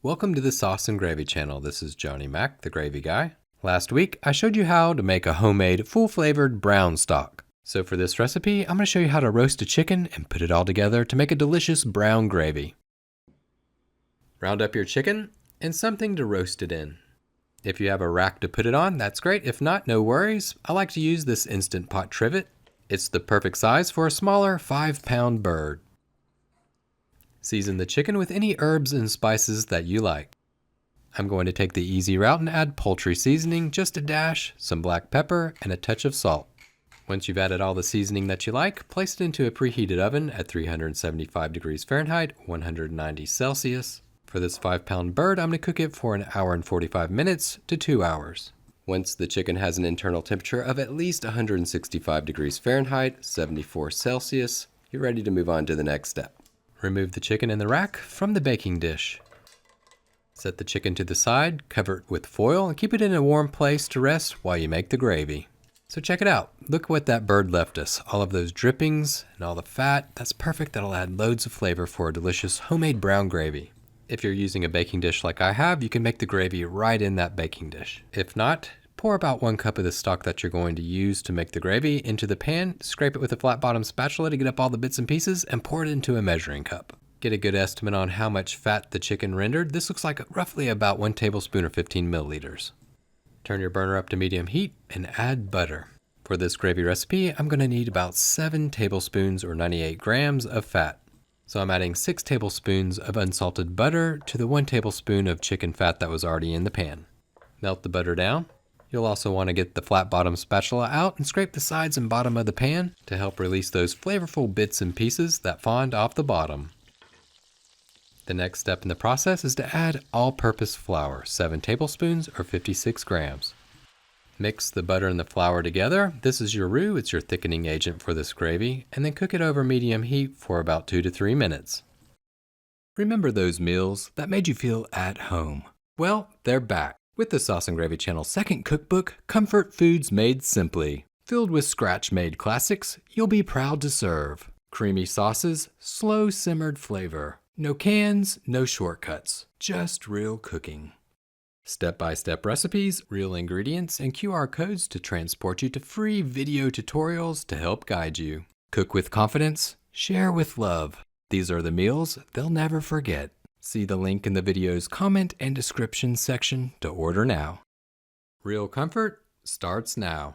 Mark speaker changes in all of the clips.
Speaker 1: Welcome to the Sauce and Gravy channel. This is Johnny Mac, the gravy guy. Last week, I showed you how to make a homemade, full-flavored brown stock. So for this recipe, I'm going to show you how to roast a chicken and put it all together to make a delicious brown gravy. Round up your chicken and something to roast it in. If you have a rack to put it on, that's great. If not, no worries. I like to use this Instant Pot trivet. It's the perfect size for a smaller 5-pound bird. Season the chicken with any herbs and spices that you like. I'm going to take the easy route and add poultry seasoning, just a dash, some black pepper, and a touch of salt. Once you've added all the seasoning that you like, place it into a preheated oven at 375 degrees Fahrenheit, 190 Celsius. For this 5-pound bird, I'm going to cook it for an hour and 45 minutes to 2 hours. Once the chicken has an internal temperature of at least 165 degrees Fahrenheit, 74 Celsius, you're ready to move on to the next step. Remove the chicken in the rack from the baking dish. Set the chicken to the side, cover it with foil, and keep it in a warm place to rest while you make the gravy. So check it out. Look what that bird left us. All of those drippings and all the fat. That's perfect. That'll add loads of flavor for a delicious homemade brown gravy. If you're using a baking dish like I have, you can make the gravy right in that baking dish. If not, pour about 1 cup of the stock that you're going to use to make the gravy into the pan, scrape it with a flat bottom spatula to get up all the bits and pieces, and pour it into a measuring cup. Get a good estimate on how much fat the chicken rendered. This looks like roughly about 1 tablespoon or 15 milliliters. Turn your burner up to medium heat and add butter. For this gravy recipe, I'm going to need about 7 tablespoons or 98 grams of fat. So I'm adding 6 tablespoons of unsalted butter to the 1 tablespoon of chicken fat that was already in the pan. Melt the butter down. You'll also want to get the flat bottom spatula out and scrape the sides and bottom of the pan to help release those flavorful bits and pieces that fawned off the bottom. The next step in the process is to add all-purpose flour, 7 tablespoons or 56 grams. Mix the butter and the flour together. This is your roux, it's your thickening agent for this gravy, and then cook it over medium heat for about 2 to 3 minutes. Remember those meals that made you feel at home? Well, they're back with the Sauce and Gravy channel's second cookbook, Comfort Foods Made Simply. Filled with scratch-made classics you'll be proud to serve. Creamy sauces, slow simmered flavor. No cans, no shortcuts, just real cooking. Step-by-step recipes, real ingredients, and QR codes to transport you to free video tutorials to help guide you. Cook with confidence, share with love. These are the meals they'll never forget. See the link in the video's comment and description section to order now. Real comfort starts now.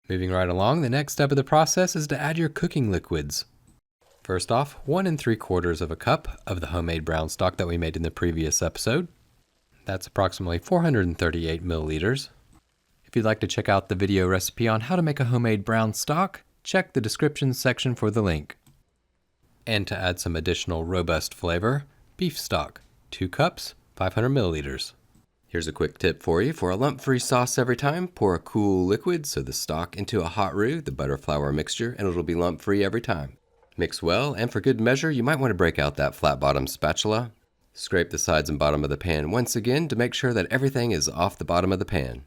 Speaker 1: Moving right along, the next step of the process is to add your cooking liquids. First off, 1 3/4 cup of the homemade brown stock that we made in the previous episode. That's approximately 438 milliliters. If you'd like to check out the video recipe on how to make a homemade brown stock, check the description section for the link. And to add some additional robust flavor, beef stock, 2 cups, 500 milliliters. Here's a quick tip for you. For a lump-free sauce every time, pour a cool liquid, so the stock, into a hot roux, the butter-flour mixture, and it'll be lump-free every time. Mix well, and for good measure, you might want to break out that flat bottom spatula. Scrape the sides and bottom of the pan once again to make sure that everything is off the bottom of the pan.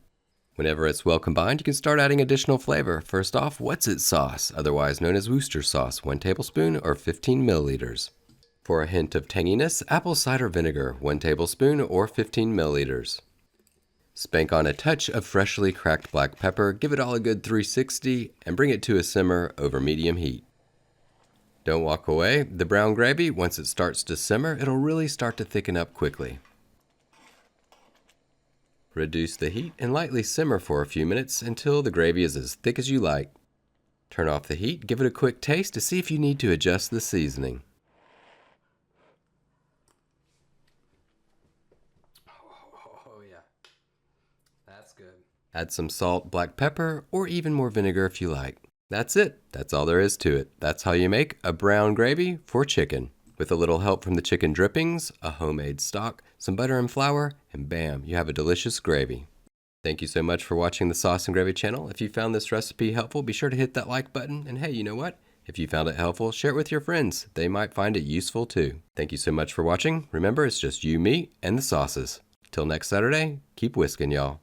Speaker 1: Whenever it's well combined, you can start adding additional flavor. First off, what's it sauce, otherwise known as Worcester sauce, 1 tablespoon or 15 milliliters. For a hint of tanginess, apple cider vinegar, 1 tablespoon or 15 milliliters. Spank on a touch of freshly cracked black pepper, give it all a good 360, and bring it to a simmer over medium heat. Don't walk away. The brown gravy, once it starts to simmer, it'll really start to thicken up quickly. Reduce the heat and lightly simmer for a few minutes until the gravy is as thick as you like. Turn off the heat, give it a quick taste to see if you need to adjust the seasoning. Oh yeah, that's good. Add some salt, black pepper, or even more vinegar if you like. That's it. That's all there is to it. That's how you make a brown gravy for chicken. With a little help from the chicken drippings, a homemade stock, some butter and flour, and bam, you have a delicious gravy. Thank you so much for watching the Sauce and Gravy channel. If you found this recipe helpful, be sure to hit that like button. And hey, you know what? If you found it helpful, share it with your friends. They might find it useful too. Thank you so much for watching. Remember, it's just you, me, and the sauces. Till next Saturday, keep whisking, y'all.